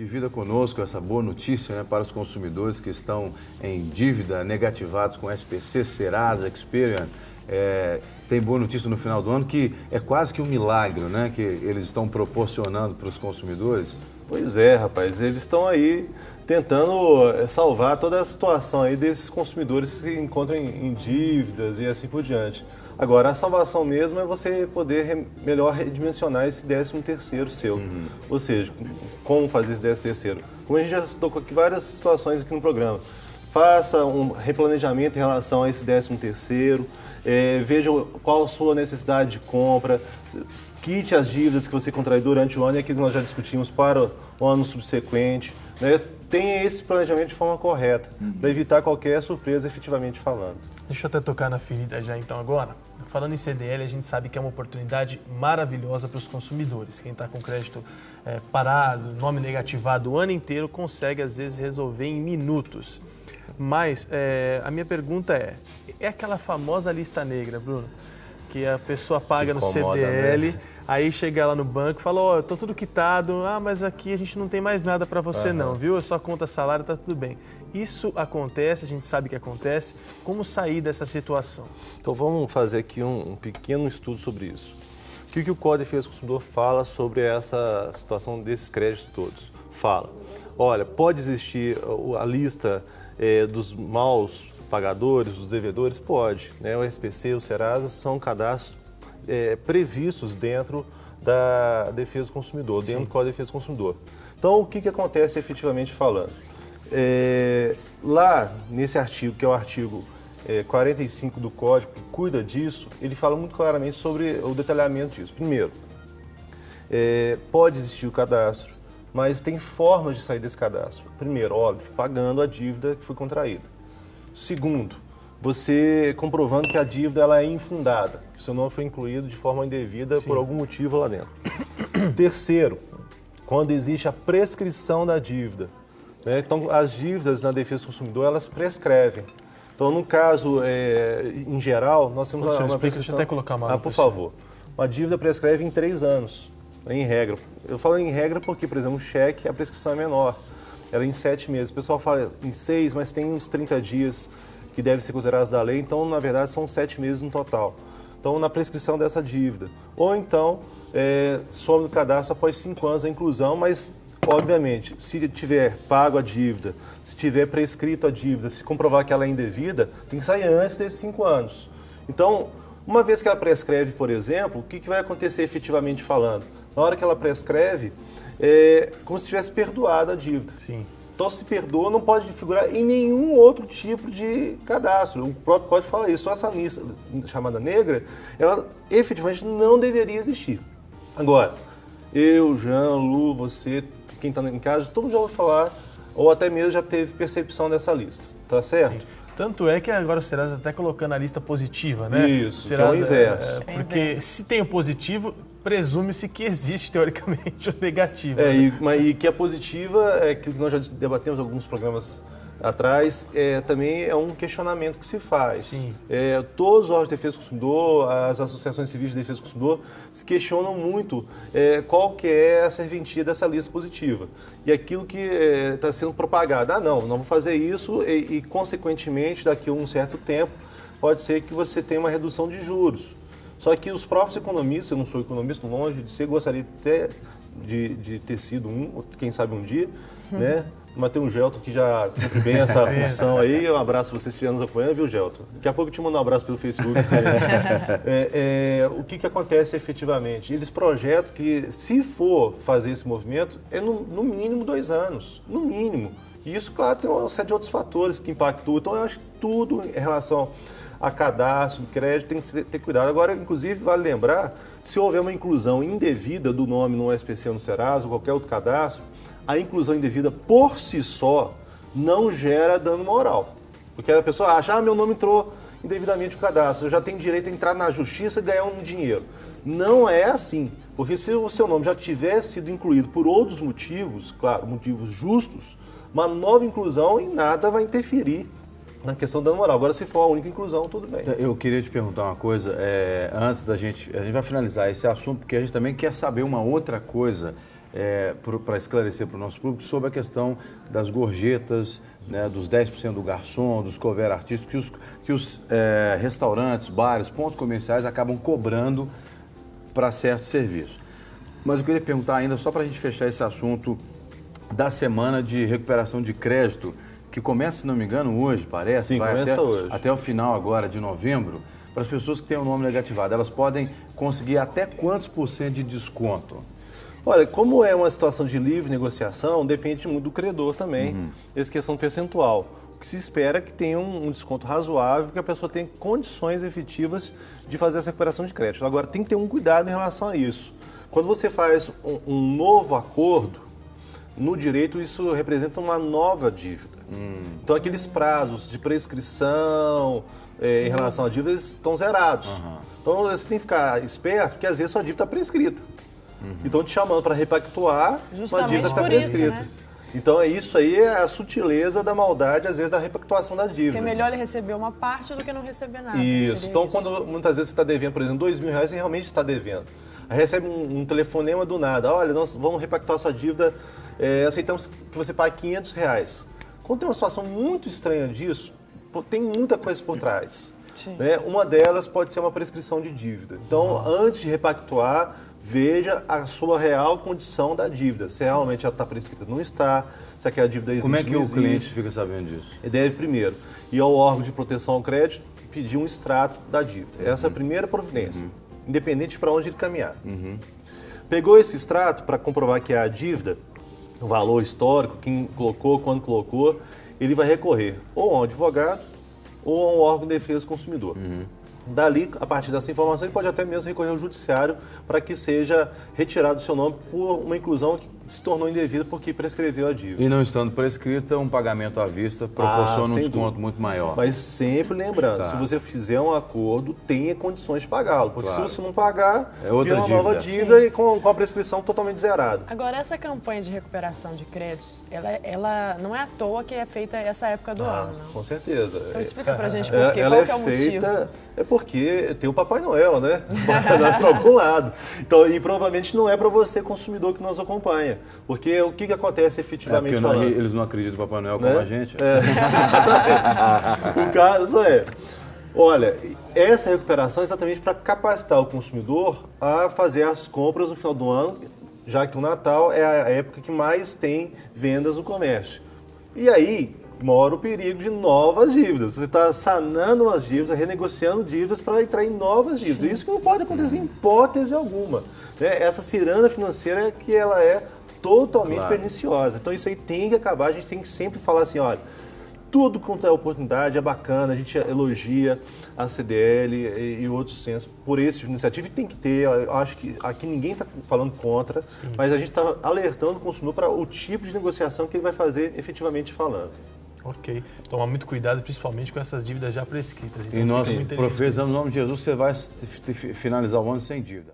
Divida conosco essa boa notícia, né, para os consumidores que estão em dívida, negativados com SPC, Serasa, Experian. Tem boa notícia no final do ano que é quase que um milagre, né, que eles estão proporcionando para os consumidores. Pois é, rapaz, eles estão aí tentando salvar toda a situação aí desses consumidores que encontram em dívidas e assim por diante. Agora, a salvação mesmo é você poder melhor redimensionar esse 13º seu. Ou seja, como fazer esse 13º? Como a gente já tocou aqui várias situações aqui no programa. Faça um replanejamento em relação a esse 13º, veja qual a sua necessidade de compra, quite as dívidas que você contraiu durante o ano e aquilo que nós já discutimos para o ano subsequente. Né? Tenha esse planejamento de forma correta, para evitar qualquer surpresa efetivamente falando. Deixa eu até tocar na ferida já então agora. Falando em CDL, a gente sabe que é uma oportunidade maravilhosa para os consumidores. Quem está com crédito parado, nome negativado o ano inteiro, consegue às vezes resolver em minutos. Mas a minha pergunta é aquela famosa lista negra, Bruno? Que a pessoa paga no CDL, né? Aí chega lá no banco e fala, tô tudo quitado, mas aqui a gente não tem mais nada para você não, viu? É só conta salário, tá tudo bem. Isso acontece, a gente sabe que acontece. Como sair dessa situação? Então vamos fazer aqui um pequeno estudo sobre isso. O que o Código de Defesa do Consumidor fala sobre essa situação desses créditos todos? Fala, olha, pode existir a lista dos maus pagadores, dos devedores? Pode. Né? O SPC, o Serasa são cadastros previstos dentro da Defesa do Consumidor, dentro do Código de Defesa do Consumidor. Então, o que acontece efetivamente falando? Lá, nesse artigo, que é o artigo 45 do Código, que cuida disso, ele fala muito claramente sobre o detalhamento disso. Primeiro, pode existir o cadastro, mas tem formas de sair desse cadastro. Primeiro, óbvio, pagando a dívida que foi contraída. Segundo, você comprovando que a dívida ela é infundada, que o seu nome foi incluído de forma indevida por algum motivo lá dentro. Terceiro, quando existe a prescrição da dívida. Né? Então, as dívidas na defesa do consumidor, elas prescrevem. Então, no caso, em geral, nós temos uma prescrição... Deixa eu até colocar uma... por favor. Uma dívida prescreve em 3 anos, em regra. Eu falo em regra porque, por exemplo, o cheque, a prescrição é menor. Ela é em 7 meses. O pessoal fala em 6, mas tem uns 30 dias que devem ser considerados da lei. Então, na verdade, são 7 meses no total. Então, na prescrição dessa dívida. Ou então, some do cadastro após 5 anos da inclusão, mas... Obviamente, se tiver pago a dívida, se tiver prescrito a dívida, se comprovar que ela é indevida, tem que sair antes desses 5 anos. Então, uma vez que ela prescreve, por exemplo, o que vai acontecer efetivamente falando? Na hora que ela prescreve, é como se tivesse perdoado a dívida. Sim. Então, se perdoa, não pode figurar em nenhum outro tipo de cadastro. O próprio Código fala isso. Só essa lista chamada negra, ela efetivamente não deveria existir. Agora, eu, Jean, Lu, você... Quem está em casa, todo mundo já ouviu falar, ou até mesmo já teve percepção dessa lista, tá certo? Sim. Tanto é que agora o Serasa está até colocando a lista positiva, né? Isso, Serasa, que é o inverso. Porque se tem o positivo, presume-se que existe, teoricamente, o negativo. E que a positiva, que nós já debatemos em alguns programas atrás, também é um questionamento que se faz. Sim. Todos os órgãos de defesa do consumidor, as associações civis de defesa do consumidor, se questionam muito qual que é a serventia dessa lista positiva. E aquilo que está sendo propagado, não vou fazer isso e, consequentemente, daqui a um certo tempo, pode ser que você tenha uma redução de juros. Só que os próprios economistas, eu não sou economista, longe de ser, gostaria até de ter sido quem sabe um dia, né? Mas tem um Gelton que já cumpre bem essa função aí. Um abraço vocês que estiverem nos acompanhando, viu, Gelton? Daqui a pouco eu te mando um abraço pelo Facebook. O que acontece efetivamente? Eles projetam que, se for fazer esse movimento, é no mínimo 2 anos. No mínimo. E isso, claro, tem uma série de outros fatores que impactam. Então, eu acho que tudo em relação a cadastro, crédito, tem que ter cuidado. Agora, inclusive, vale lembrar, se houver uma inclusão indevida do nome no SPC ou no Serasa ou qualquer outro cadastro, a inclusão indevida por si só não gera dano moral. Porque a pessoa acha, meu nome entrou indevidamente no cadastro, eu já tenho direito a entrar na justiça e ganhar um dinheiro. Não é assim, porque se o seu nome já tivesse sido incluído por outros motivos, claro, motivos justos, uma nova inclusão em nada vai interferir na questão do dano moral. Agora, se for a única inclusão, tudo bem. Eu queria te perguntar uma coisa, antes da gente... A gente vai finalizar esse assunto, porque a gente também quer saber uma outra coisa. para esclarecer para o nosso público sobre a questão das gorjetas, né, dos 10% do garçom, dos cover artísticos que os restaurantes, bares, pontos comerciais acabam cobrando para certos serviços. Mas eu queria perguntar ainda, só para a gente fechar esse assunto da semana de recuperação de crédito, que começa, se não me engano, hoje, parece. Sim, vai começa hoje. Até o final agora de novembro. Para as pessoas que têm o nome negativado, elas podem conseguir até quantos % de desconto? Olha, como é uma situação de livre negociação, depende muito do credor também, essa questão percentual. O que se espera é que tenha um desconto razoável, que a pessoa tenha condições efetivas de fazer essa recuperação de crédito. Agora, tem que ter um cuidado em relação a isso. Quando você faz um novo acordo, no direito isso representa uma nova dívida. Então, aqueles prazos de prescrição em relação à dívida estão zerados. Então, você tem que ficar esperto, porque às vezes sua dívida está prescrita. Então, te chamando para repactuar, uma dívida está prescrita. Né? Então, isso aí é a sutileza da maldade, às vezes, da repactuação da dívida. Porque é melhor ele receber uma parte do que não receber nada. Isso. Então, quando muitas vezes você está devendo, por exemplo, R$2.000, você realmente está devendo. Aí recebe um telefonema do nada. Olha, nós vamos repactuar sua dívida, aceitamos que você pague R$500. Quando tem uma situação muito estranha disso, tem muita coisa por trás. Né? Uma delas pode ser uma prescrição de dívida. Então, antes de repactuar, veja a sua real condição da dívida. Se realmente ela está prescrita, não está. Se aquela dívida existe, Como é que não o existe. cliente fica sabendo disso? Ele deve primeiro ir ao órgão de proteção ao crédito e pedir um extrato da dívida. Essa é a primeira providência, independente para onde ele caminhar. Pegou esse extrato para comprovar que é a dívida, o valor histórico, quem colocou, quando colocou, ele vai recorrer ou a um advogado ou a um órgão de defesa do consumidor. Dali, a partir dessa informação, ele pode até mesmo recorrer ao judiciário para que seja retirado do seu nome por uma inclusão que se tornou indevida porque prescreveu a dívida. E não estando prescrita, um pagamento à vista proporciona um sem desconto dúvida. muito maior. Mas sempre lembrando, se você fizer um acordo, tenha condições de pagá-lo. Porque se você não pagar, é outra vira uma nova dívida e com a prescrição totalmente zerada. Agora, essa campanha de recuperação de créditos, ela não é à toa que é feita essa época do ano, não? Com certeza. Então explica pra gente por quê, Ela qual que é o motivo? feita, é porque tem o Papai Noel, né? O Papai Noel para algum lado. Então, e provavelmente não é para você, consumidor, que nos acompanha. Porque o que acontece efetivamente falando? Eles não acreditam no Papai Noel como a gente. O caso olha, essa recuperação é exatamente para capacitar o consumidor a fazer as compras no final do ano, já que o Natal é a época que mais tem vendas no comércio. E aí mora o perigo de novas dívidas. Você está sanando as dívidas, renegociando dívidas para entrar em novas dívidas. Isso que não pode acontecer em hipótese alguma. Né? Essa ciranda financeira é que ela é totalmente perniciosa. Então isso aí tem que acabar, a gente tem que sempre falar assim, olha, tudo quanto é oportunidade é bacana, a gente elogia a CDL e outros centros por esse tipo de iniciativa e tem que ter, eu acho que aqui ninguém está falando contra, mas a gente está alertando o consumidor para o tipo de negociação que ele vai fazer efetivamente falando. Ok. Tomar muito cuidado, principalmente com essas dívidas já prescritas. Então, E nós muito profetizamos no nome de Jesus, você vai finalizar o ano sem dívida.